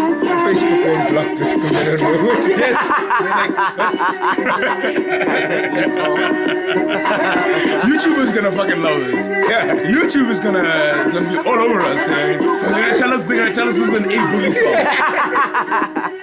Facebook won't block this because they don't know who it is. Yes. YouTube is gonna fucking love this. Yeah. YouTube is gonna be all over us. They're gonna tell us this is an A Boogie song.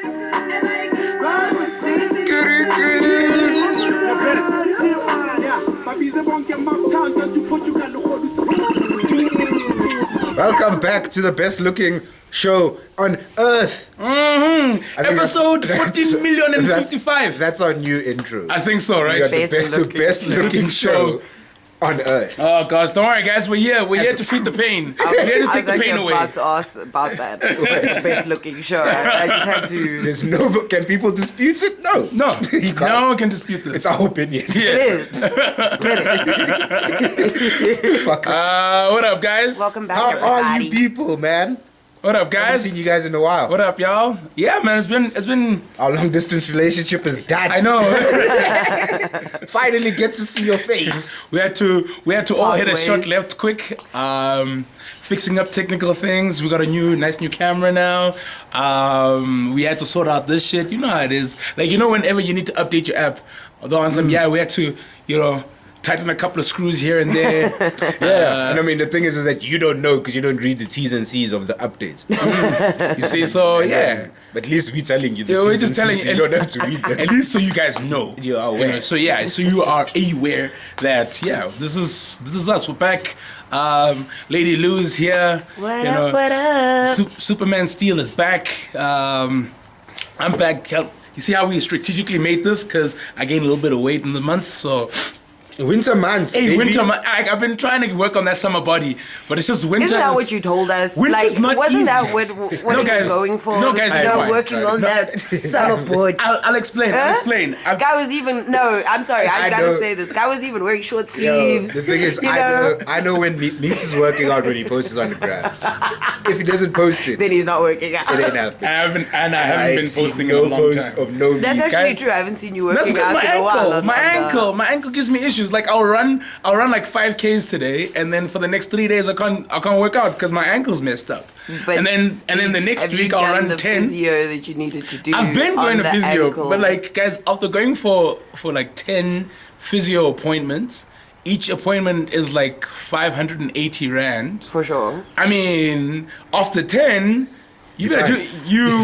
Welcome back to the best looking show on earth. Episode 14,055,055. That's our new intro. I think so, right? The best looking show on earth. Oh gosh, don't worry guys, we're here. We're here to feed the pain. We're here to take the pain away. I was about to ask about that. The best looking show. I just had to. There's no. Can people dispute it? No. No. You can't. No one can dispute this. It's our opinion. Yeah. It is. Really. Fuck. What up guys? Welcome back, How everybody. are you people, man? What up I guys? haven't seen you guys in a while. What up y'all? Yeah man, it's been Our long distance relationship is done. I know. Finally get to see your face. we had to all hit a shot Pathways. left quick. Fixing up technical things. We got a nice new camera now. We had to sort out this shit. You know how it is. Like, you know, whenever you need to update your app, although on some, we had to, tighten a couple of screws here and there. Yeah. And I mean, the thing is that you don't know because you don't read the T's and C's of the updates. You see, so yeah. But at least we're telling you the Yeah, T's we're just and telling C's, you. so you don't have to read them. At least so you guys know. You are aware. So you are aware that this is us. We're back. Lady Lou is here. What up? Superman Steel is back. I'm back. You see how we strategically made this? Because I gained a little bit of weight in the month, so. Winter months. Hey, baby. winter month. I've been trying to work on that summer body, but it's just winter. Isn't that what you told us? Winter's not wasn't easy. that what No, he guys. was going for? No, guys. Working on that summer board. I'll explain. I'll explain. Guy was even I'm sorry, I gotta know. say this. Guy was even wearing short Yo, sleeves. the thing is, you know? I know when Meats is working out when he posts it on the gram. If he doesn't post it, Then he's not working out. it ain't happening. I haven't been posting in a no long post time. of no That's meat. actually guys. true. I haven't seen you That's working because out in a while. my ankle gives me issues. Like I'll run like 5Ks today, and then for the next 3 days I can't work out because my ankle's messed up. But and then the next have week you I'll done run the 10. physio that you needed to do. I've been going on to the physio, ankle. but like guys, after going for like 10 physio appointments, each appointment is like 580 rand. For sure. I mean, after 10. You kind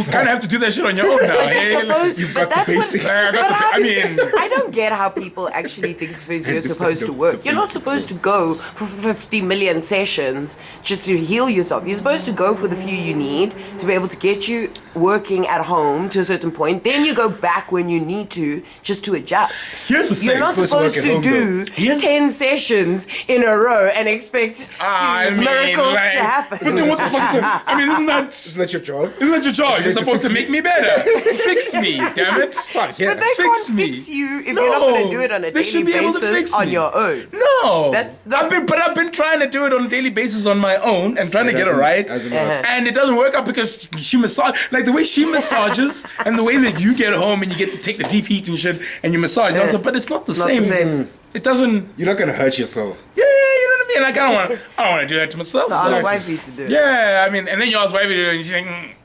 of have to do that shit on your own now. Hey? You've got the basics. I don't get how people actually think physio is supposed to work. You're not supposed to go for 50 million sessions just to heal yourself. You're supposed to go for the few you need to be able to get you working at home to a certain point. Then you go back when you need to just to adjust. Here's the thing. You're not supposed to do 10 sessions in a row and expect miracles to happen. But then what the fuck? Isn't that your job? Isn't that your job? You're supposed to make me better. Fix me, damn it. But they Fix can't me. fix you if you're not going to do it on a They should daily be able to basis fix on me. your own. No. That's not- I've been trying to do it on a daily basis on my own and trying to get it right. And it doesn't work out because she like the way she massages and the way that you get home and you get to take the deep heat and shit and you massage. But it's not the same. It doesn't. You're not gonna hurt yourself. Yeah, you know what I mean. Like I don't want to do that to myself. So ask wifey to do it. Yeah, I mean, and then you ask wifey to do it and she's like.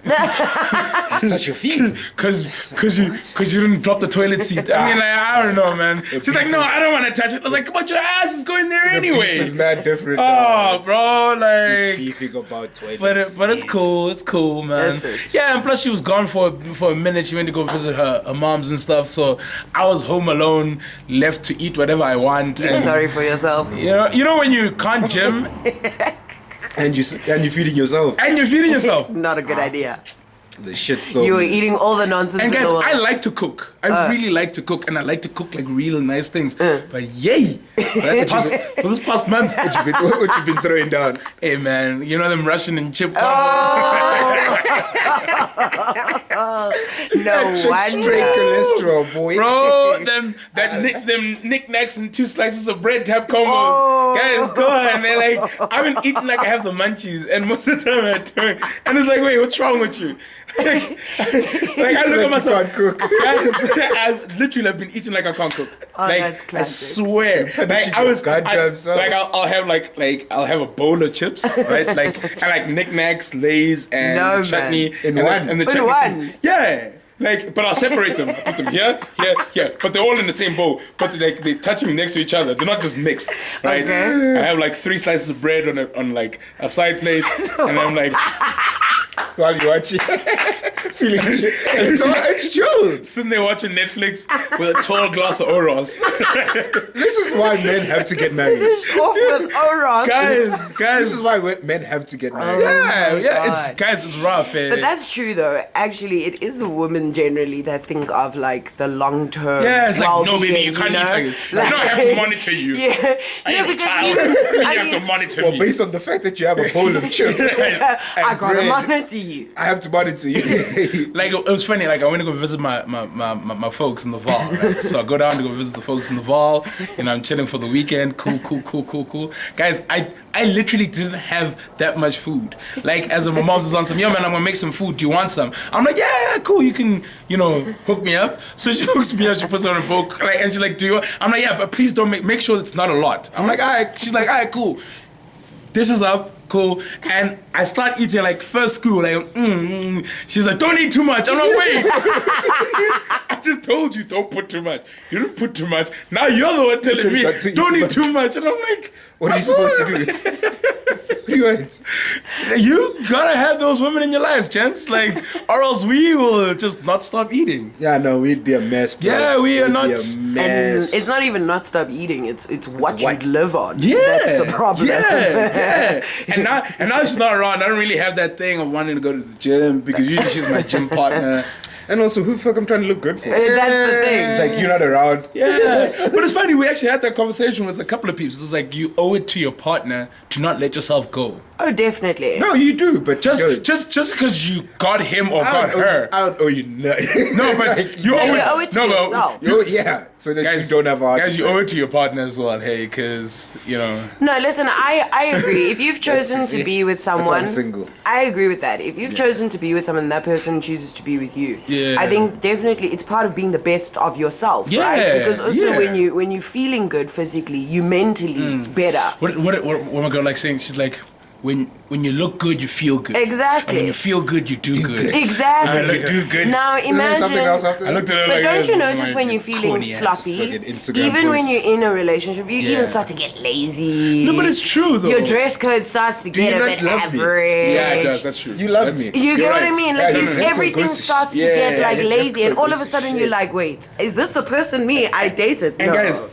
Touch your feet. Cause you didn't drop the toilet seat. I mean, like, I don't know, man. She's like, no, I don't want to touch it. I was like, but your ass is going there anyway. It's mad different. Oh, bro, like. Beefing about toilet But it's cool. It's cool, man. Yeah, and plus she was gone for a minute. She went to go visit her mom's and stuff. So I was home alone, left to eat whatever I want. You're sorry for yourself. You know when you can't gym. And you're feeding yourself. Not a good idea. The shit still. You were eating all the nonsense. And in guys, the world. I like to cook. I really like to cook, and I like to cook like real nice things. But yay! For this past month, what you been throwing down? Hey man, you know them Russian and chip combos. No Straight wonder. cholesterol, boy. Bro, them knickknacks and 2 slices of bread type combo. Guys, go on, man. Like I've been eating like I have the munchies, and most of the time I turn, and it's like, wait, what's wrong with you? like I look at myself. Can't cook. Guys, I literally have been eating like I can't cook. Oh, like that's I classic. swear. Like I was Goddamn self. like I'll have like I'll have a bowl of chips, right? Like and like knickknacks, Lay's, and No, chutney In and one? and the In chutney. one? Yeah. Like, but I'll separate them. I put them here, here, here. But they're all in the same bowl. But they're touching next to each other. They're not just mixed, right? Okay. I have like 3 slices of bread on like a side plate, and I'm like While you watch it, feeling shit. It's true. sitting there watching Netflix with a tall glass of Oros. This is why men have to get married. Off with Oros. guys, This is why men have to get married. yeah, God. it's rough. Eh? But that's true though. Actually, it is the women generally that think of like the long term. Yeah, it's like, no, baby, you can't eat like this. I don't have to monitor you. Yeah, I am a because child. even- You I have mean- to monitor Well, me. based on the fact that you have a bowl of chips, I gotta bread. monitor you. I have to monitor you. Like it was funny. Like I went to go visit my folks in the Val. Right? So I go down to go visit the folks in the Val. And I'm chilling for the weekend. Cool. Guys, I literally didn't have that much food. Like as my mom's on some, yo man, I'm gonna make some food. Do you want some? I'm like, yeah, cool. You can, hook me up. So she hooks me up. She puts on a book. Like and she's like, do you? I'm like, yeah, but please don't make sure it's not a lot. I'm like, all right. She's like, all right, cool. Dishes up. Cool, and I start eating like first school, like she's like, don't eat too much. I'm like, wait, I just told you don't put too much. You didn't put too much. Now you're the one telling me Not to eat don't too eat much. too much, and I'm like, What are you supposed to do? You want? you gotta have those women in your lives, gents, like, or else we will just not stop eating. Yeah, no, we'd be a mess, bro. Yeah, we are We'd not- be a And mess. it's not even not stop eating. It's what What? you live on. Yeah, That's the problem. Yeah. And now she's not around. I don't really have that thing of wanting to go to the gym because usually she's my gym partner. And also, who the fuck I'm trying to look good for? That's the thing. It's like you're not around. Yeah, but it's funny. We actually had that conversation with a couple of people. It's like you owe it to your partner to not let yourself go. Oh, definitely. No, you do, but yo, Just because you got him or I got don't owe her. you- I don't owe you nothing. No, but Like, you No, owe you it. owe it to no, yourself. yeah, so that Guys, you don't have a heart guys, you attack. owe it to your partner as well. Hey, because No, listen, I agree. If you've chosen to be with That's why someone, I'm single. I agree with that. If you've chosen to be with someone, that person chooses to be with you. Yeah. I think definitely it's part of being the best of yourself, Yeah, right? Because also yeah. when you're feeling good physically, you mentally it's better. what my girl like saying? She's like, when you look good, you feel good. Exactly. And when you feel good, you do good. Exactly. I look do good. Now Isn't there something else imagine. after that? I looked at her But like don't this, you and notice I'm when like, you're feeling corny ass. sloppy, fucking Instagram even when post. you're in a relationship, you Yeah. even start to get lazy. No, but it's true though. Your dress code starts to Do you get a not bit love me? average. Yeah, it does. That's true. You love That's- me. You You're get what I right. mean? Yeah, Like no, it's, no, no. everything It's starts to yeah, get like yeah, lazy, and all of a just sudden shit. you're like, wait, is this the person me I dated? And no, guys,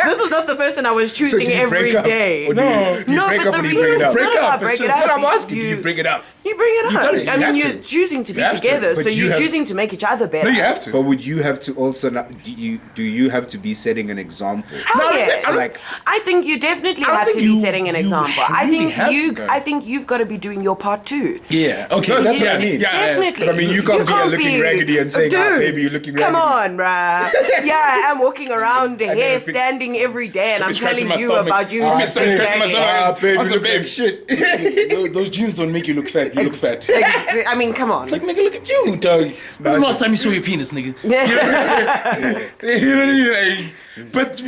this is not the person I was So choosing do you every break up? day. Or do you No, break but up or the do you bring it reason- up? Break no, no, up, break it's it just- up. But I'm asking, do you bring it up? You bring it up. gotta- you I mean, have you're to. choosing to be You have to. together, But so you you're have- choosing to make each other better. No, you have to. But would you have to also not? Do you have to be setting an example? Hell No, yes. I don't- like- I think you definitely I don't have to think be you- setting an you example. I really think have you. to. I think you've got to be doing your part too. Yeah. Okay. No, that's yeah, what I mean. Yeah, Definitely. 'Cause I mean, you can't be looking raggedy and saying, Dude, "Ah, baby, you're looking Come raggedy." on, bruh. Yeah, I'm walking around never hair think- standing every day, and I'm scratching telling my you stomach. about you. Ah, being start scratching my saggy. stomach. Ah, baby, Answer, look babe. like shit. Those jeans don't make you look fat. You look fat. Like, I mean, come on. Like, nigga, look at you, dog. When's the last time you saw your penis, nigga? You know what I mean? Like, but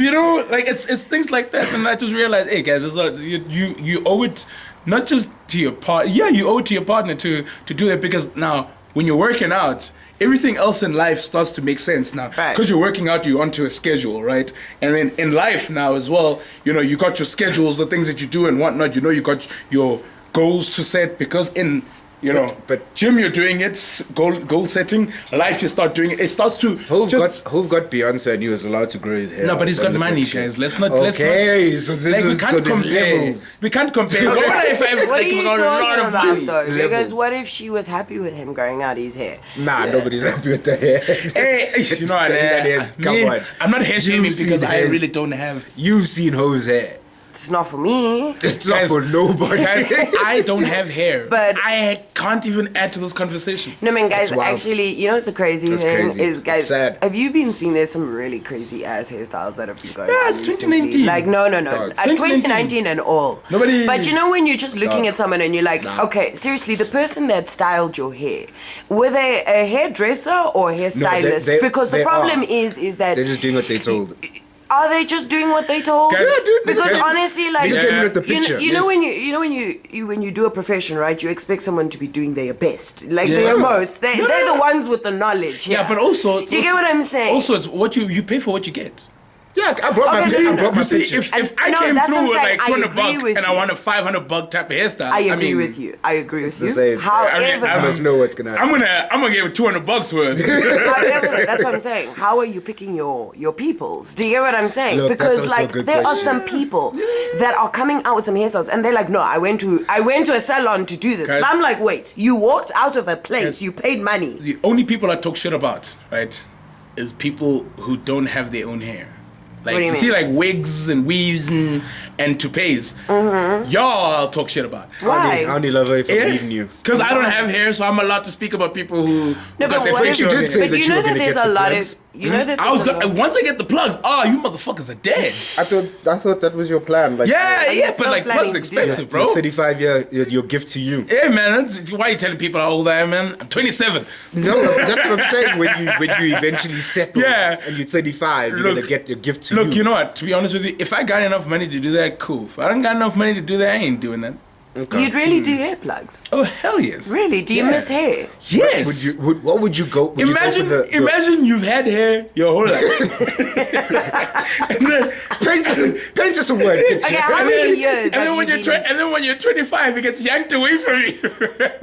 like it's things like that, and I just realized, hey guys, it's not, you owe it not just to your partner. Yeah, you owe it to your partner to do it, because now when you're working out, everything else in life starts to make sense now. Right. Because you're working out, you're onto a schedule, right? And then in life now as well, you got your schedules, the things that you do and whatnot. You got your goals to set, because in But- gym, you're doing it, goal setting. Life, you start doing it. It starts to Who've just. got Beyonce and he was allowed to grow his hair? No, but out he's and got look money, like shit. guys. Let's not. Okay, so this Like, we is can't so there's compare. levels. We can't compare. What if I What are like, you we got a lot talking of about, money? though? Because Levels. what if she was happy with him growing out his hair? Nah, nobody's happy with the hair. Hey, you know what? That is- come on. I'm not hair shaming You've because seen I his- really don't have. You've seen Ho's hair. It's not for me. It's not for nobody. Guys, I don't have hair, But- I can't even add to this conversation. No, man, guys, That's wild. actually, you know what's a crazy That's thing? crazy. Is, guys, It's sad. have you been seeing there's some really crazy ass hairstyles that have been going Yeah, on it's recently? 2019. Like, no. Dog. 2019 and all. Nobody- But you know when you're just looking Dog. at someone and you're like, Nah. okay, seriously, the person that styled your hair, were they a hairdresser or a hairstylist? they- Because the they problem are. is that... They're just doing what they told. Are they just doing what they told? Yeah, dude, Because guys- honestly, like Look at me with the picture. you know Yes. when you do a profession, right? You expect someone to be doing their best, like Yeah. their most. They're the ones with the knowledge. Yeah, but also, Do you get what I'm saying? Also, it's what you pay for what you get. Yeah, I brought my, Okay, I brought my You see, picture. if And- I no, came that's what through I'm with saying. like I 200 agree bucks with and I you. want a 500 buck type of hairstyle, I agree mean, with you. I agree with the you. same. However, I must know what's gonna happen. I'm gonna give it 200 bucks worth. however, that's what I'm saying. How are you picking your peoples? Do you get what I'm saying? Look, Because that's also a like good there are question. some people that are coming out with some hairstyles and they're like, no, I went to a salon to do this. Guys- And I'm like, wait, you walked out of a place, Guys- you paid money. The only people I talk shit about, right, is people who don't have their own hair. Like, What do you see, mean? like wigs and weaves and toupees. Y'all talk shit about. Why? I only love her for leaving you. Because I don't have hair, so I'm allowed to speak about people who No, got but their what facial if- you did hair. say but that you you know were that gonna there's get a the lot plugs. of you know that I was there's a lot- once I get the plugs. Oh, you motherfuckers are dead. I thought that was your plan. Like, Yeah, I'm yeah, still but like planning plugs to do expensive, that. bro. 35 your gift to you. Yeah, man. Why are you telling people how old I am, man? I'm 27. No, that's what I'm saying. When you eventually settle, Yeah. and you're 35, you're Look- gonna get your gift to Look, you. you know what? To be honest with you, if I got enough money to do that, cool. If I don't got enough money to do that, I ain't doing that. Okay. You'd really do hair plugs. Oh, hell yes. Really? Do you Yeah. miss hair? Yes. What would you go? Would Imagine, you go for the, imagine you've had hair your whole life. and then, paint us a word. Kitchen. Okay, how and many then, years? and have then when you you're been- and then when you're 25, it gets yanked away from you.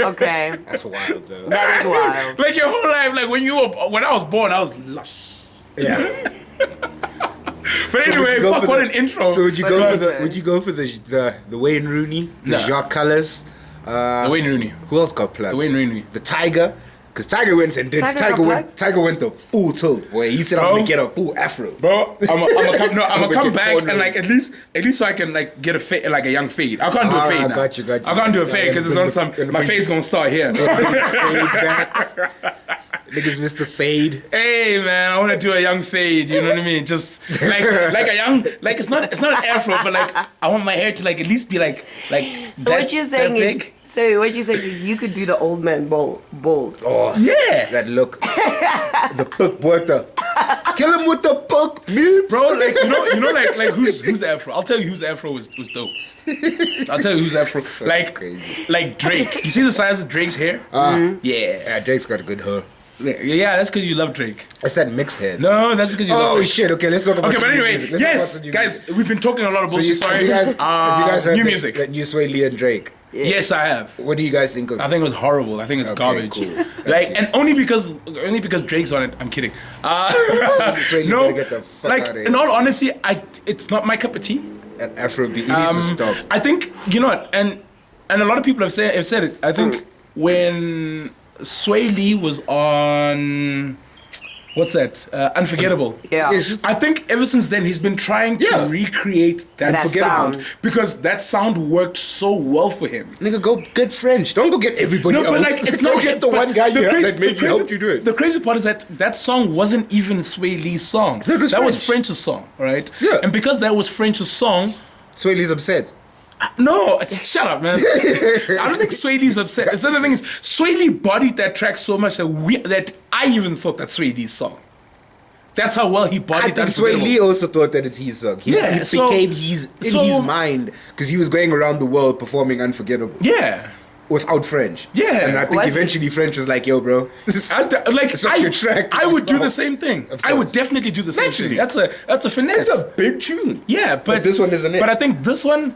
Okay, That's wild, though. that is wild. Like your whole life, like when I was born, I was lush. Yeah. But So would anyway, you go fuck for what the- an intro. So would you But go go for the? on, Would you go for the Wayne Rooney, the Nah. Jacques Colors? The Wayne Rooney. Who else got plugs? The Wayne Rooney. The Tiger. Because Tiger went and did. Tiger got plugs? Tiger went the full tilt. Boy, he said I'm Bro. gonna get a full afro. Bro, I'm gonna come, no, I'm I'm gonna gonna come get back cornered. and like at least so I can like get a fade, like a young fade. I can't do a Ah, fade now. got you. I can't do a fade because it's on some. Gonna My bring- face gonna start here. Fade back. Niggas missed the fade. Hey man, I want to do a young fade. You know what I mean? Just like a young, like it's not an afro, but like I want my hair to like at least be like. So what you're saying that is, big. you could do the old man bald. Oh, Yeah. that look. The book water. Kill him with the book, me. Bro, like you know, like who's afro? I'll tell you whose afro was dope. I'll tell you who's afro. Like crazy. like Drake. You see the size of Drake's hair? Yeah. Yeah, Drake's got a good hair. Yeah, that's because you love Drake. That's that mixed head. No, that's because you love Oh Drake. shit! Okay, let's talk about. Okay, but new anyway, music. Let's yes, talk about the new guys, music. we've been talking a lot of So bullshit. have you guys heard new that- music. That new Sway Lee and Drake. Yes, I have. What do you guys think of? I think it was horrible. I think it's Okay, garbage. cool. Like, Okay. and only because Drake's on it. I'm kidding. Sway Lee No, better get the fuck like outta here. in all honesty, it's not my cup of tea. That Afrobeat. He needs to stop. I think you know what, and a lot of people have said it. I think when Sway Lee was on, what's that? Unforgettable. Yeah. It's just- I think ever since then he's been trying to Yeah. recreate that That Unforgettable sound. because that sound worked so well for him. Nigga, go get French. Don't go get everybody No, else. but like it's go not get the but one guy the you crazy- that made the you helped crazy- you do it. The crazy part is that song wasn't even Sway Lee's song. No, it was that was French. French's song, right? Yeah. And because that was French's song, Sway Lee's upset. no, shut up, man. I don't think Sway Lee's upset. The other thing is, Sway Lee bodied that track so much that I even thought that's Sway Lee's song. That's how well he I bodied think that. Sway Lee also thought that it's his song. He Yeah, so- became his in so- his mind because he was going around the world performing Unforgettable Yeah. without French. Yeah. and I think Was he? eventually French was like, "Yo, bro, Like Such a track. I would do the Of same thing. course. I would definitely do the same Naturally. thing. That's a finesse. it's a big tune." Yeah, but this one isn't it. But I think this one,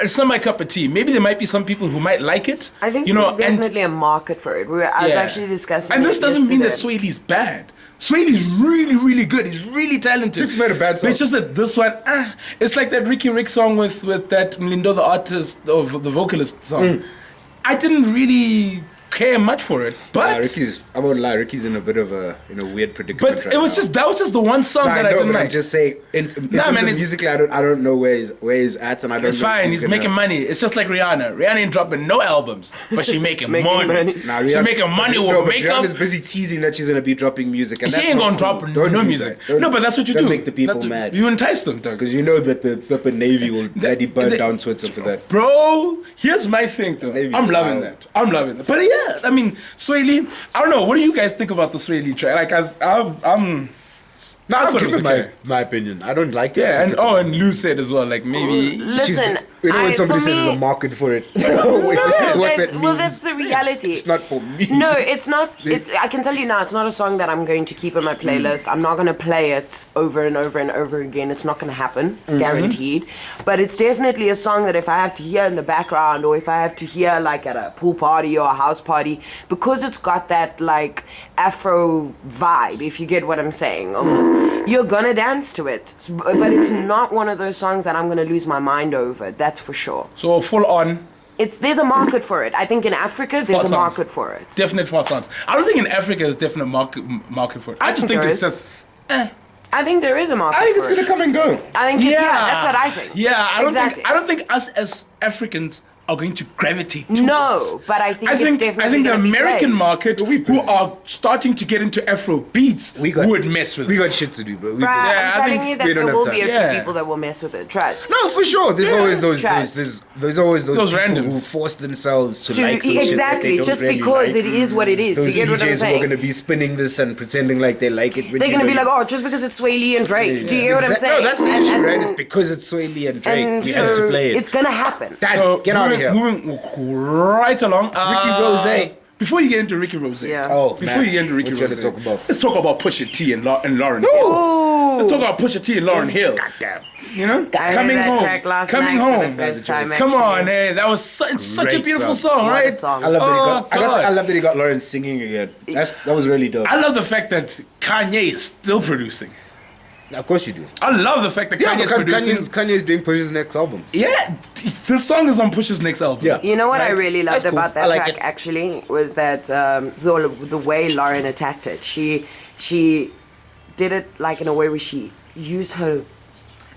it's not my cup of tea. Maybe there might be some people who might like it. I think you know, there's definitely a market for it. I was yeah. actually discussing. And this it doesn't mean that yesterday. Sway Lee's bad. Sway Lee's really, really good. He's really talented. He's made a bad But song. it's just that this one, it's like that Ricky Rick song with that Lindo the artist of the vocalist song. I didn't really care much for it. But I won't lie, Ricky's in a bit of a weird predicament. but right it was now. that was just the one song that I didn't but like. I'm just saying, in terms of musically, I don't know where he's at, and I don't. It's know if fine. He's gonna- making money. It's just like Rihanna. Rihanna ain't dropping no albums, but she making money. Nah, She making money no, with but makeup. Rihanna's busy teasing that she's gonna be dropping music, and She that's ain't not gonna cool. drop Don't no do music. that. No, but that's what you don't do. Make the people That's- mad. You entice them, Doug. Because you know that the flipping Navy will bloody burn down Twitter for that. Bro, here's my thing though. Maybe I'm loving wild. that. I'm loving that. But yeah, I mean, Sway Lee, I don't know. What do you guys think about the Sway Lee track? Like, I'm. I I'll thought it give was it okay. my opinion. I don't like it. Yeah, I and think it's- and Lou said as well, like maybe. Listen, you know when somebody for says me, there's a market for it. No, What's that that's, well, mean? that's the reality. It's not for me. No, it's not. I can tell you now, it's not a song that I'm going to keep on my playlist. I'm not going to play it over and over and over again. It's not going to happen, guaranteed. But it's definitely a song that if I have to hear in the background, or if I have to hear like at a pool party or a house party, because it's got that like Afro vibe, if you get what I'm saying, almost, you're gonna dance to it. But it's not one of those songs that I'm gonna lose my mind over. That's for sure. So full on. There's a market for it. I think in Africa there's Fart a songs. market for it. Definite fart songs. I don't think in Africa there's definite market for it. I just think there it's is. just. I think there is a market. I think it's for gonna it. come and go. I think yeah, that's what I think. Yeah, Exactly. I don't think us as Africans are going to gravitate towards. No, but I think it's definitely I think the gonna be American played. market who are starting to get into Afro beats would mess with We it. got shit to do, bro. Bruh, Yeah, I I'm think telling you that we don't there have will be a time. few Yeah. people that will mess with it. Trust. No, for sure. There's always those Trust. there's always those Those people randoms. who force themselves to To- like some shit that exactly, they don't just really because like. it is what it is. Those You get what I'm DJs who are saying? gonna be spinning this and pretending like they like it. When They're you gonna know be like, you- oh, just because it's Sway Lee and Drake. Do you hear what I'm saying? No, that's the And- issue, and- right? It's because it's Sway Lee and Drake. and We have to so play it. It's gonna happen. Dad, So get out of here. Moving right along. Ricky Rose. Before you get into Ricky Rose. Yeah. Oh, Before man. you get into Ricky What you Rose. gonna talk about? Let's talk about Pusha T and Lauren Hill. Ooh. Let's talk about Pusha T and Lauren Hill. Goddamn. You know? I heard that track last Coming night for home. the first time. Come actually. on, hey, that was it's such a Great beautiful song. song, What right? a song. I love that he Oh, got. God. I love that he got Lauren singing again. That was really dope. I love the fact that Kanye is still producing. Of course you do. I love the fact that Yeah, Kanye's but producing. Kanye's doing Push's next album. Yeah, this song is on Push's next album. Yeah. You know what I Right. really loved That's cool. about that I like track it. actually was that the way Lauren attacked it. She did it like in a way where she used her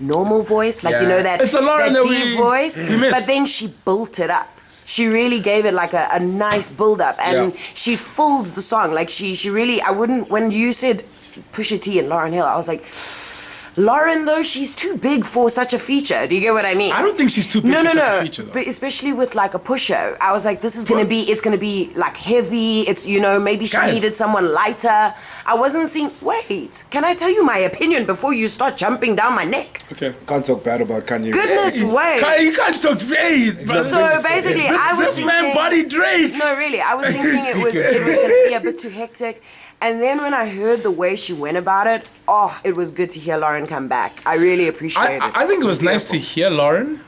normal voice, like you Yeah. know that It's the Lauren that that deep we voice, missed. but then she built it up. She really gave it like a nice build up, and Yeah. she filled the song. Like she really. I wouldn't when you said Pusha T and Lauren Hill, I was like. Lauren, though, she's too big for such a feature. Do you get what I mean? I don't think she's too big No, for no, such no. a feature, though. But especially with like a pusher, I was like, this is it's gonna be like heavy. It's maybe she Guys. needed someone lighter. I wasn't seeing. Wait, can I tell you my opinion before you start jumping down my neck? Okay. Can't talk bad about Kanye. Goodness way. You can't talk Drake. So basically, I was This man thinking- body Drake. No, really, I was thinking it was gonna be a bit too hectic. And then when I heard the way she went about it, it was good to hear Lauren come back. I really appreciated it. I think it was nice to hear Lauren.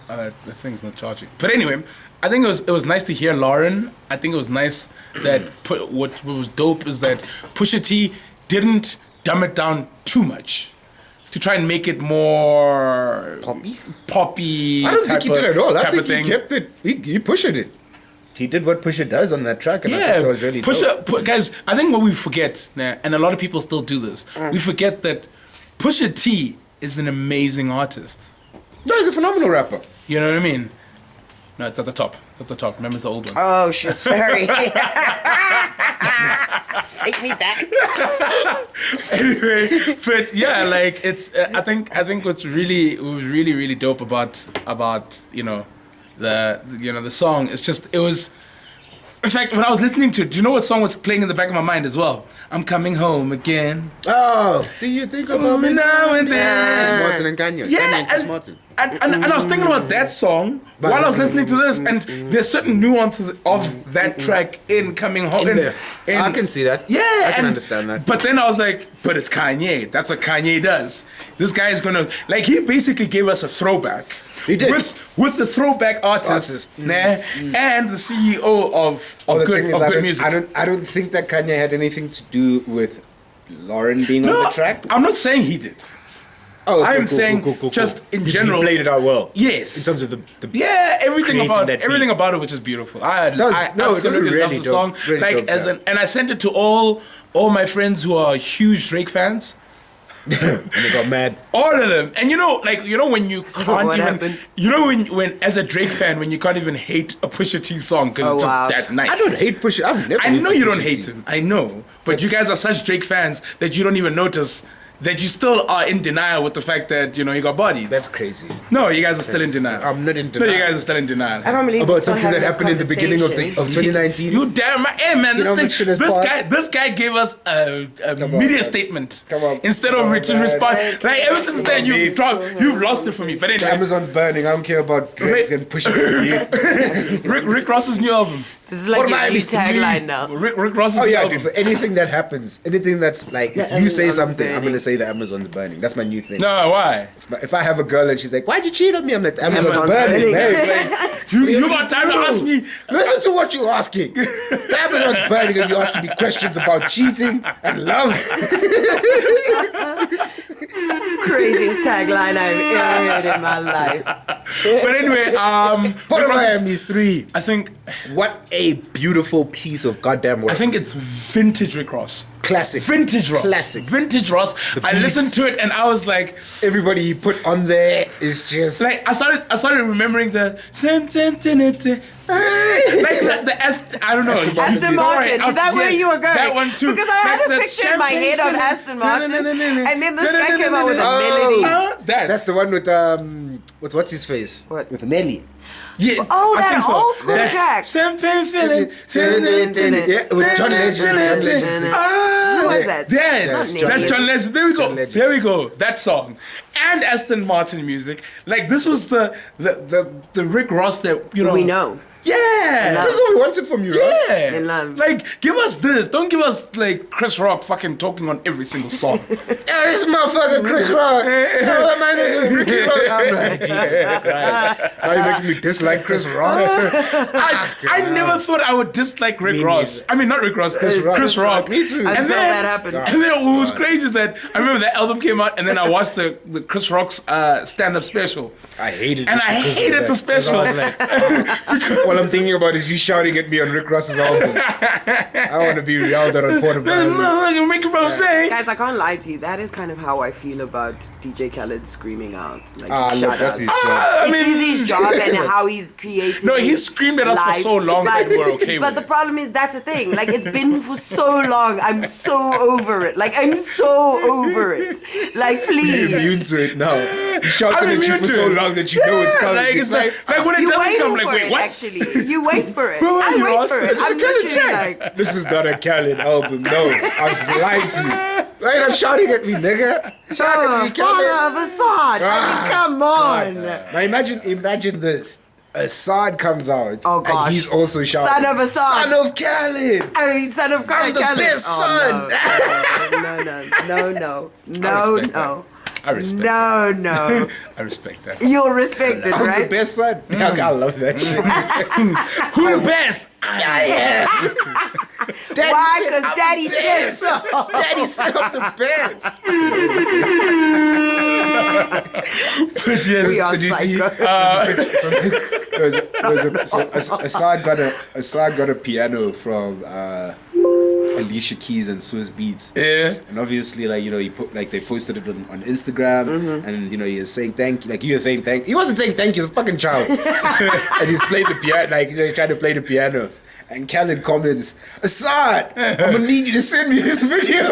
The thing's not charging. But anyway, I think it was nice to hear Lauren. I think it was nice that what was dope is that Pusha T didn't dumb it down too much to try and make it more poppy. I don't think he did at all. I type think of he thing. kept it. He pushed it. He did what Pusha does on that track, and I thought that was really dope. Guys, I think what we forget, and a lot of people still do this, we forget that Pusha T is an amazing artist. No, he's a phenomenal rapper. You know what I mean? No, it's at the top. It's at the top. Remember, it's the old one. Oh shit! Sorry. Take me back. Anyway, but yeah, like it's. I think what's really dope about the song. It's just it was. In fact, when I was listening to it, do you know what song was playing in the back of my mind as well? I'm coming home again. Oh, do you think about me now and Chris then? Martin and Kanye. Kanye Yeah, and Chris Martin. and I was thinking about that song while I was listening to this, and there's certain nuances of that track in coming home. In there. I can see that. Yeah, I can and- understand that. But then I was like, but it's Kanye. That's what Kanye does. This guy is gonna he basically gave us a throwback. He did. With the throwback artist, and the CEO of The good thing is, of good music. I don't think that Kanye had anything to do with Lauren being on the track. I'm not saying he did. Oh, okay, I'm cool, saying cool. just in You general. played it out well. Yes. In terms of the everything creating about that everything beat. about it, which is beautiful. I It does absolutely really love the song. dope, really like dope sound. and I sent it to all my friends who are huge Drake fans. And they got mad. All of them. And when you can't What even happened? when as a Drake fan when you can't even hate a Pusha T song because it's wow. just that nice. I don't hate Pusha. I've never. I know hated you don't Pusha hate T. him. I know. But you guys are such Drake fans that you don't even notice that you still are in denial with the fact that, he got bodied. That's crazy. No, you guys are still in denial. I'm not in No, denial. you guys are still in denial. I can't believe About we're still something that having this happened in the beginning of conversation. 2019. You damn right. Hey man, You know, make sure there's pause. this guy gave us a media man. statement Come on. instead Come of on, written man. response. Like ever since then babes. you've lost it for me. But anyway, Amazon's burning. I don't care about Drake's and Pusha T. Rick Ross's new album. This is like What your am I new for me? tagline now. Rick Ross's Oh new yeah, album. dude. For anything that happens, anything that's like, if you Amazon's say something, burning. I'm gonna say that Amazon's burning. That's my new thing. No, why? If I have a girl and she's like, "Why'd you cheat on me?" I'm like, "Amazon's Amazon's burning." burning. Hey, You got time to ask me? listen to what you're asking. Amazon's burning, and you're asking me questions about cheating and love. Craziest tagline I've ever heard in my life. But anyway, Port Rick of Ross is- Miami 3. I think What a beautiful piece of goddamn work. I think it's vintage Rick Ross. Classic. Vintage Ross. Classic. Vintage Ross. I beats. listened to it and I was like, Everybody he put on there is just like I started remembering the like I don't know. Aston Martin. Is that where you were going? That one too. Because I had Like a the picture in my head of champagne Aston Martin, feeling. and then this guy came out with a melody. that's the one with what's his face? What? With Nelly. Yeah, Oh, I that think so. old school That track. Champagne feeling. Yeah, with John Legend. John Legend singing. Who was that? Yes, Not that's Nelly. John Legend. There we go. John Legend. There we go. That song and Aston Martin music. Like this was the Rick Ross that We know. Yeah. That's what we wanted from you, right? Yeah. In love. Like, give us this. Don't give us, like, Chris Rock fucking talking on every single song. Yeah, this motherfucker Chris Rock. Oh, my nigga Ricky Rock. I'm like, Jesus Christ. Now you're making me dislike Chris Rock. I never thought I would dislike Rick Me Ross. neither. I mean, not Rick Ross. Chris Rock. Me too. Until that happened. And then what was crazy is that I remember that album came out and then I watched the Chris Rock's stand-up special. I hated it. And I because of hated that. the special. I was like, all I'm thinking about is you shouting at me on Rick Ross's album. I want to be yelled at on Portable. Rick Ross saying. Guys, I can't lie to you. That is kind of how I feel about DJ Khaled screaming out. Like, Ah, look, shout that's out. his job. I mean, It is his job and how he's created. No, he screamed at us for life. so long that we were okay But with the it. problem is that's the thing. Like it's been for so long. I'm so over it. Like I'm so over it. Like You're please. immune to it now. You shouted I'm at you immune for to so it. long that you know it's coming. Like, it's like when it You doesn't wait come, for like, wait, it, what? actually. You wait for it. Where were I you, wait Ross? for it. It's I'm a Khaled literally track. like, This is not a Khaled album. No, I was lying to you. Why you not shouting at me, nigga? Shout at me, father Khaled. of Assad. I mean, come on. Now imagine this. Assad comes out, Oh, gosh. and he's also shouting, Son of Assad. Son of Khaled. I mean, son of I'm the Khaled. best son. No. I respect No. that. I respect that. You'll respect it, I'm right? the best son. I love that shit. Who the best? Yeah. Daddy Why? said Because I'm Daddy the said best. so. Daddy said I'm the best. But yes, We are Did you see? psycho. Assad got a piano from Alicia Keys and Swizz Beats. yeah. And obviously, like, you know, they posted it on Instagram, and you know, he was saying thank you. Like, you were saying thank. He wasn't saying thank you. He's a fucking child, and he's playing the piano. Like, you know, he's trying to play the piano. And Khaled comments, Assad, I'm gonna need you to send me this video.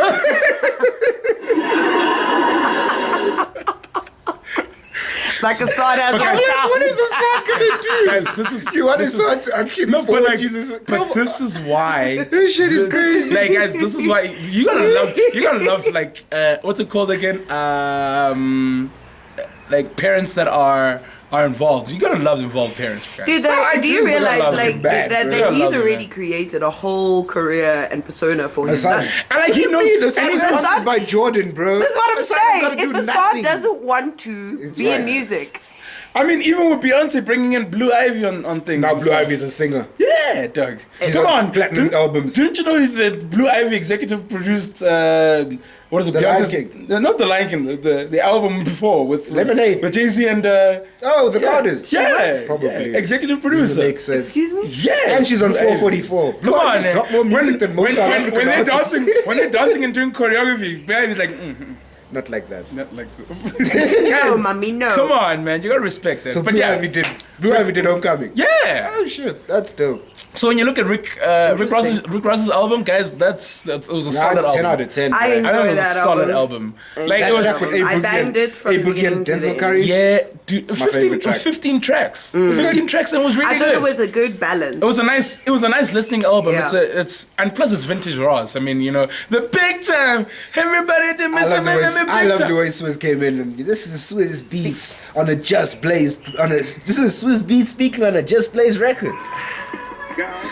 Like Assad has I'm like, what is Assad gonna do? Guys, this is You want this is- Assad to actually No, but forward like, you this? but this is why. This shit is crazy. Like, guys, this is why you gotta love, like, what's it called again? Like parents that are involved. You gotta love involved parents, guys. Dude, I do do, you but I realize love like him back, that, bro. that I he's love him, already man. created a whole career and persona for his Assad. son? And like he knows, Assad and was he's sponsored by Jordan, bro. That's what I'm Assad ain't gotta saying. do If Assad nothing. doesn't want to It's be in right. music, I mean, even with Beyonce bringing in Blue Ivy on things. Now and Blue stuff. Ivy's a singer. Yeah, Doug. He's Come on on, platinum albums. Didn't you know that Blue Ivy executive produced what is it? The Lion Beyonce's, King. not the Lion King, the album before with Lemonade. with Jay-Z and Oh, the Carters. yeah, Probably. yeah, executive producer. Makes sense. Excuse me? Yeah, And she's on 444. Come on, man. Drop more music than most South African when they're artists. dancing, when they're dancing and doing choreography, baby's like, Not like that. not like this. No, Guys, mommy, no. Come on, man, you gotta respect that. So but Blue yeah, Ivy did Homecoming. yeah. Oh shit, that's dope. So when you look at Rick Ross's album, guys, it was a Nah, solid it's 10 album. out of 10. I man. I know it was that a solid album. album. Like That it was, track with A I Boogie banged it from A the Boogie beginning and to the Denzel end. Curry. yeah, dude, My favorite track. 15 tracks. 15 tracks, and it was really I thought good. it was a good balance. It was a nice listening album. Yeah. And plus it's vintage Ross. I mean, you know, the big time. Everybody did miss him in the big I love time. the way Swizz came in and this is Swizz Beats on a Just Blaze this is Swizz Beats speaking on a Just Blaze record.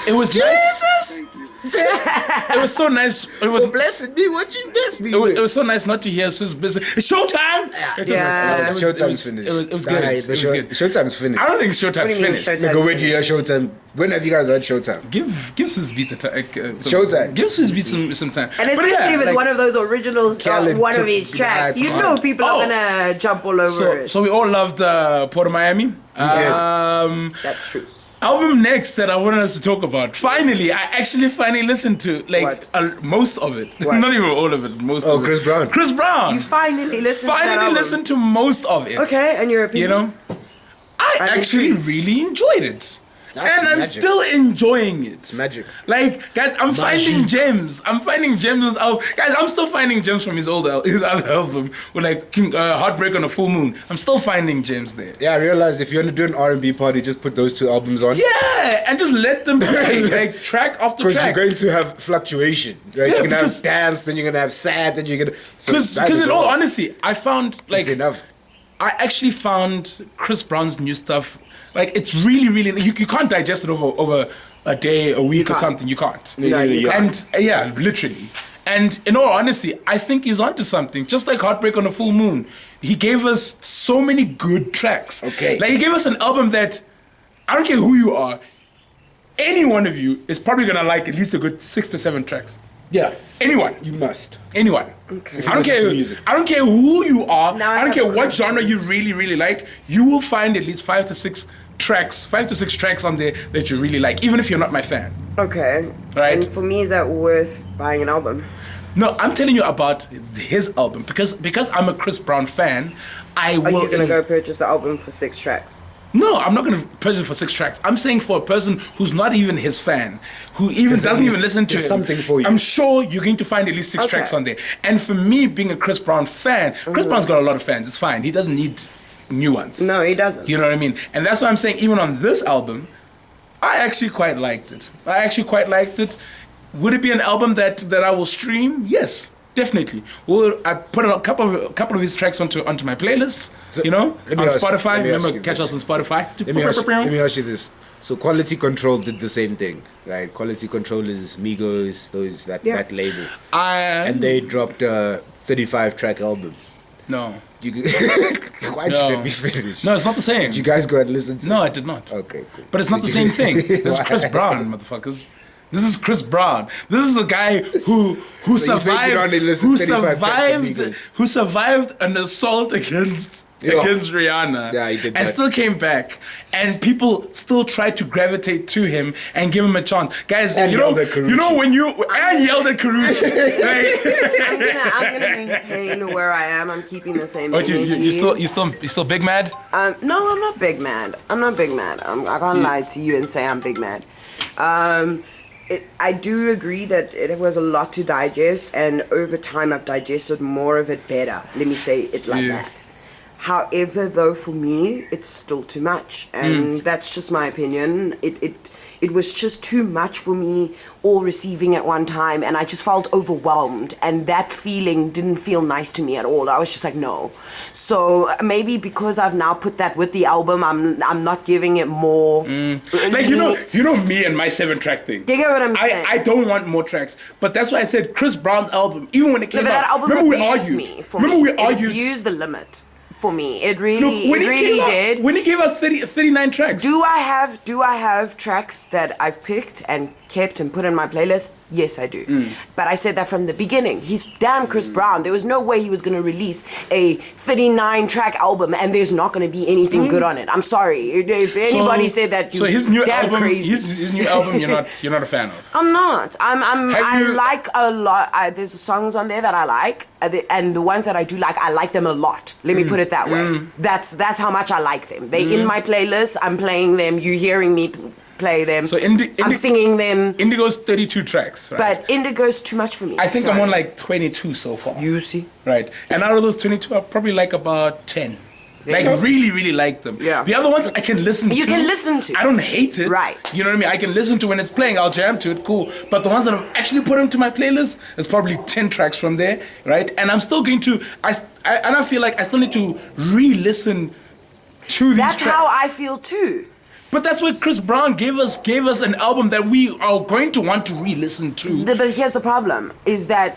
It was Jesus! It was so nice. It was Blessed be what you blessed me It was, with. it was so nice not to hear Swiss business. It's showtime. It Yeah. Showtime's finished. It was good. Guy, It was good. Showtime's finished. I don't think Showtime What do you mean finished. Showtime? Nigga, when do you hear Showtime? When have you guys heard Showtime? Give Swiss Beats Showtime. Give Swiss Beats some time. And But especially yeah, if it's like- one of those originals, Khaled one of took his tracks, that you hard. know people Oh. are gonna jump all over it. So we all loved Port of Miami. That's true. Album next that I wanted us to talk about. Finally, I actually listened to What? most of it. What? Not even all of it. Most Oh, of it. Chris Brown. Chris Brown. You finally listened to that Finally album. listened to most of it. Okay, and your You opinion? know, I I'm actually intrigued. really enjoyed it. That's And I'm magic. still enjoying it. It's magic. Like, guys, I'm finding gems. I'm finding gems. Guys, I'm still finding gems from his other album. With like Heartbreak on a Full Moon. I'm still finding gems there. Yeah, I realized if you want to do an R&B party, just put those two albums on. Yeah, and just let them play, like track after Because you're track. going to have fluctuation, right? Yeah, you're gonna because- have dance, then you're gonna have sad, then you're gonna. Because in all honesty, I found like it's enough. I actually found Chris Brown's new stuff. Like it's really you can't digest it over a day, a week, or can't. something. You can't. No, you And can't. yeah, literally. And in all honesty, I think he's onto something. Just like Heartbreak on a Full Moon, he gave us so many good tracks. Okay. Like he gave us an album that I don't care who you are, any one of you is probably gonna like at least a good 6 to 7 tracks. Yeah, Anyone. you must. Anyone. Okay. I don't listen care. to music. I don't care who you are. Now I I don't have care a what question. genre you really like. You will find at least 5 to 6 tracks on there that you really like, even if you're not my fan. Okay. Right. And for me, is that worth buying an album? No, I'm telling you about his album because I'm a Chris Brown fan. I Are will. you gonna go purchase the album for 6 tracks? No, I'm not going to purchase it for 6 tracks. I'm saying for a person who's not even his fan, who even doesn't even listen to there's him. something for you. I'm sure you're going to find at least 6 Okay. tracks on there. And for me, being a Chris Brown fan, Chris Brown's got a lot of fans. It's fine. He doesn't need new ones. No, he doesn't. You know what I mean? And that's why I'm saying even on this album, I actually quite liked it. Would it be an album that I will stream? Yes, definitely. Well, I put a couple of his tracks onto my playlists, So, you know, let me on ask- Spotify. let me ask Remember, you catch this. us on Spotify. Let me ask you this. So Quality Control did the same thing, right? Quality Control is Migos, Yeah. that label, And and they dropped a 35-track album. no, You why no, should it be finished? no, it's not the same. Did you guys go and listen to? No, I did not. Okay, cool. But it's not the same thing. It's Why? Chris Brown, motherfuckers. This is Chris Brown. This is a guy who So you think you survived only listen to 35 tracks of Migos? who survived an assault against Yeah. Rihanna. Yeah, he did and that. still came back. And people still tried to gravitate to him and give him a chance. Guys, And you know yelled at Karuchi. when you and yelled at Karuchi. Like, I'm gonna maintain where I am. I'm keeping the same oh, energy. you still big mad? No, I'm not big mad. I can't lie to you and say I'm big mad. I do agree that it was a lot to digest, and over time I've digested more of it better. Let me say it like Yeah. that. However, though, for me, it's still too much, and that's just my opinion. It was just too much for me, all receiving at one time, and I just felt overwhelmed, and that feeling didn't feel nice to me at all. I was just like, no. So maybe because I've now put that with the album, I'm not giving it more. Like you know me and my 7-track thing. You get what I'm saying? I don't want more tracks, but that's why I said Chris Brown's album. Even when it No, came but that out, album remember we abused argued. me. For Remember me. we It argued. abused the limit for me. It really, Look, when it really did. when he gave out 39 tracks. Do I have tracks that I've picked and kept and put in my playlist? Yes, I do. But I said that from the beginning. He's damn Chris Brown. There was no way he was going to release a 39-track album and there's not going to be anything good on it. I'm sorry. If anybody said that, you his new damn album, crazy. his new album, you're not a fan of. I'm not. I you- like a lot. There's songs on there that I like, and the ones that I do like, I like them a lot. Let me put it that way. That's how much I like them. They in my playlist. I'm playing them. You're hearing me play them. So I'm singing them. Indigo's 32 tracks, right? But Indigo's too much for me. I think I'm Sorry. on like 22 so far. You see? Right. And out of those 22, I probably like about 10. Like really, really like them. Yeah. The other ones I can listen to. You can listen to. I don't hate it. Right. You know what I mean? I can listen to when it's playing. I'll jam to it. Cool. But the ones that I've actually put into my playlist, there's probably 10 tracks from there, right? And I'm still going to. I feel like I still need to re-listen to these That's tracks. how I feel too. But that's what Chris Brown gave us an album that we are going to want to re-listen to. But here's the problem: is that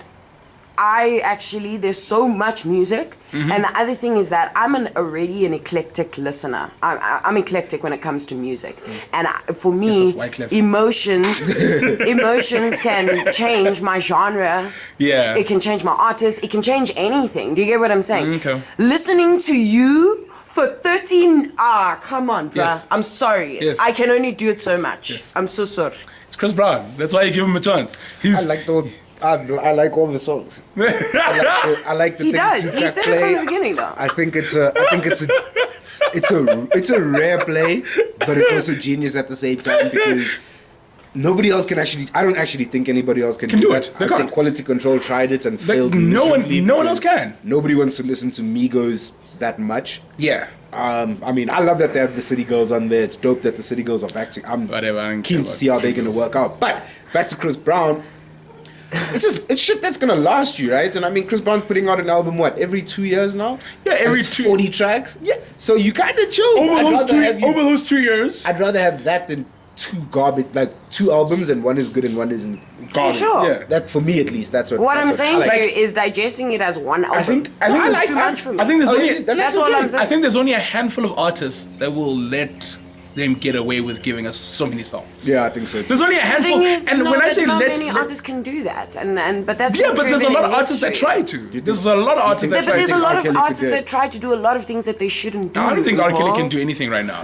there's so much music, and the other thing is that I'm already an eclectic listener. I'm eclectic when it comes to music, and for me, emotions can change my genre. Yeah. It can change my artist. It can change anything. Do you get what I'm saying? Okay. Listening to you for 13. Come on, bruh. Yes. I'm sorry. Yes. I can only do it so much. Yes. I'm so sorry. It's Chris Brown. That's why you give him a chance. I like all the songs. I like the He thing does. He said it from the beginning, though. I think it's a rare play, but it's also genius at the same time because nobody else can actually. I don't actually think anybody else can do that. it. They I think can't. Quality Control tried it and failed. No one miserably else because can. Nobody wants to listen to Migos that much. Yeah. I mean, I love that they have the City Girls on there. It's dope that the City Girls are back. I'm Whatever, I don't keen care to about see how they're gonna work out. But back to Chris Brown. It's shit that's gonna last you, right? And I mean, Chris Brown's putting out an album every 2 years now. Yeah, every And it's 2 40 tracks. Yeah, so you kind of chill. Over those 2 years. I'd rather have that than two albums and one is good and one isn't. For sure. Yeah. That for me at least. That's what. What that's I'm what saying I to like. you is digesting it as one album. I think it's it's too much for me. I think there's Oh, only. is it? Then That's that's all okay. I'm saying. I think there's only a handful of artists that will let them get away with giving us so many songs. Yeah, I think so. There's only a The handful, thing is, and no, when I but say not let, many artists can do that, but that's yeah, been but there's a proven lot in of artists that history. try to. There's a lot of artists that But try there's to. a lot R. of Kelly could artists do it. that try to do a lot of things that they shouldn't do. I don't think R. Kelly Paul. can do anything right now.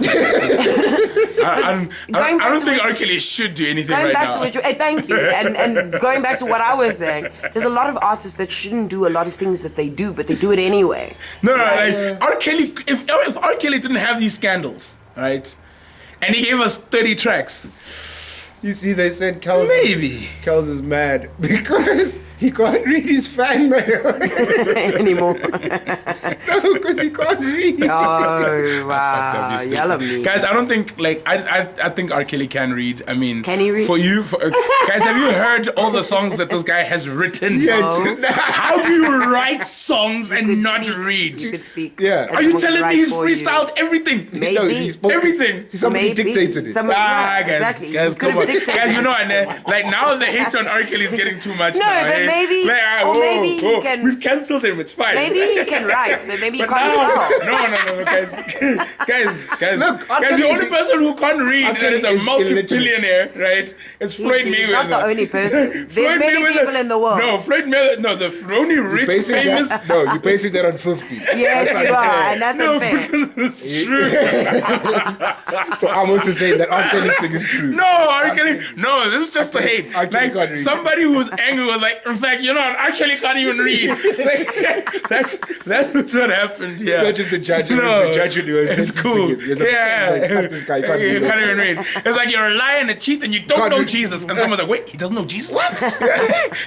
I Going don't back to think what R. Kelly should do anything Going right back now. to what you, thank you, and going back to what I was saying, there's a lot of artists that shouldn't do a lot of things that they do, but they do it anyway. No, like R. Kelly. If R. Kelly didn't have these scandals, right, and he gave us 30 tracks, You see, they said Kels is mad because he can't read his fan mail. Anymore. No, because he can't read. Oh wow, yell at me. Guys, I don't think I think R. Kelly can read. I mean, Can he read? Guys, have you heard all the songs that this guy has written? How do you write songs and could not speak. read? You could speak. Yeah. Are you Someone telling could me he's write for you. freestyled everything? Maybe. No, he spoke Everything. Somebody Maybe. dictated it. Somebody- yeah, Guys, exactly. guys, You could've come on. dictated Guys, you it. know, and like now the hate on R. Kelly is getting too much. No, now, but eh? maybe- Like, or maybe he can- We've cancelled him. It's fine. Maybe he can write, but maybe he But can't spell. no, guys, Look, R. guys, the Kelly only is- person who can't read R. that Kelly is a is multi-billionaire, right? Is Floyd He's Mayweather. not the only person. There's Floyd many Mayweather- people in the world. No, Floyd Mayweather. No, the only rich, Basing famous. that, no, you're basing that on 50. Yes, you are, and that's No, unfair. because it's true. So I'm also saying that R. Kelly's thing is true. No, R. Kelly. No, this is just the hate. R. Kelly Like can't read. somebody who was angry was like, in fact, you know, R. Kelly can't even read. Like, that's what happened. Yeah. Imagine the judge. It was the judge who was it's sentencing cool. him. He was upset. Yeah. He's like, "Fuck this guy, he can't You read." can't even read. It's like you're a liar and a cheat and you don't Can't know read. Jesus. And someone's like, wait, he doesn't know Jesus? What?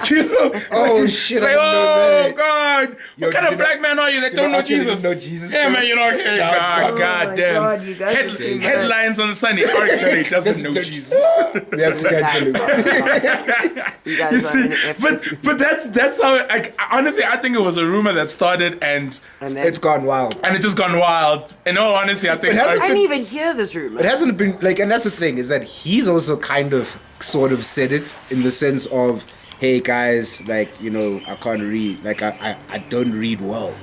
You know? Oh shit! I Like, didn't know oh that. God! Yo, What kind you of know- black man are you that you don't know know R. Kelly Jesus? didn't know Jesus, Yeah, bro? man, you know, okay, No, it's God, gone. God Oh my damn. God, you guys are too much. Headlines on the Sunday. R. Kelly doesn't know Jesus. They have to cancel him. You guys are in but that's how. Like, honestly, I think it was a rumor that started and And It's then, gone wild. it's just gone wild. In all honesty, I think. It hasn't I didn't even hear this rumor. It hasn't been like, and that's the thing is that he's also kind of sort of said it in the sense of, hey guys, like, you know, I can't read, like I don't read well.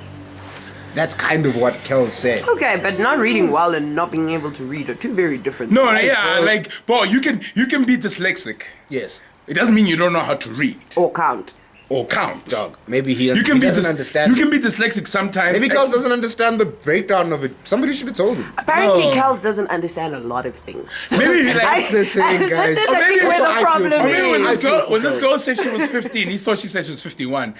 That's kind of what Kel said. Okay, but not reading well and not being able to read are two very different No, things. yeah, like, bro, you can be dyslexic. Yes. It doesn't mean you don't know how to read Or count. or count. Dog. Maybe he You can be doesn't understand. You can be dyslexic sometimes. Maybe Carl doesn't understand the breakdown of it. Somebody should have told him. Apparently, No. Kels doesn't understand a lot of things. Maybe he That's the thing, guys. This is, Or I think, maybe where that's the what I feel. problem Or maybe when is. this I feel girl for when this girls. girl said she was 15, he thought she said she was 51.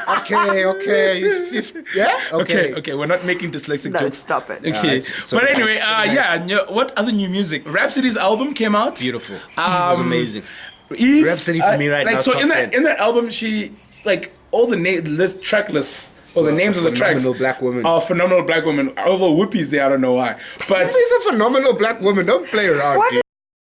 Okay, he's 50. Yeah? Okay, we're not making dyslexic No, jokes. stop it. Okay, So- but anyway, what other new music? Rhapsody's album came out. Beautiful. It was amazing. Eve, Rhapsody for me right like, now, So top in that 10. in that album, she like all the track lists or the names of the tracks. Phenomenal black woman. Are phenomenal black woman. Although Whoopi's there, I don't know why. But She's a phenomenal black woman. Don't play around. What dude.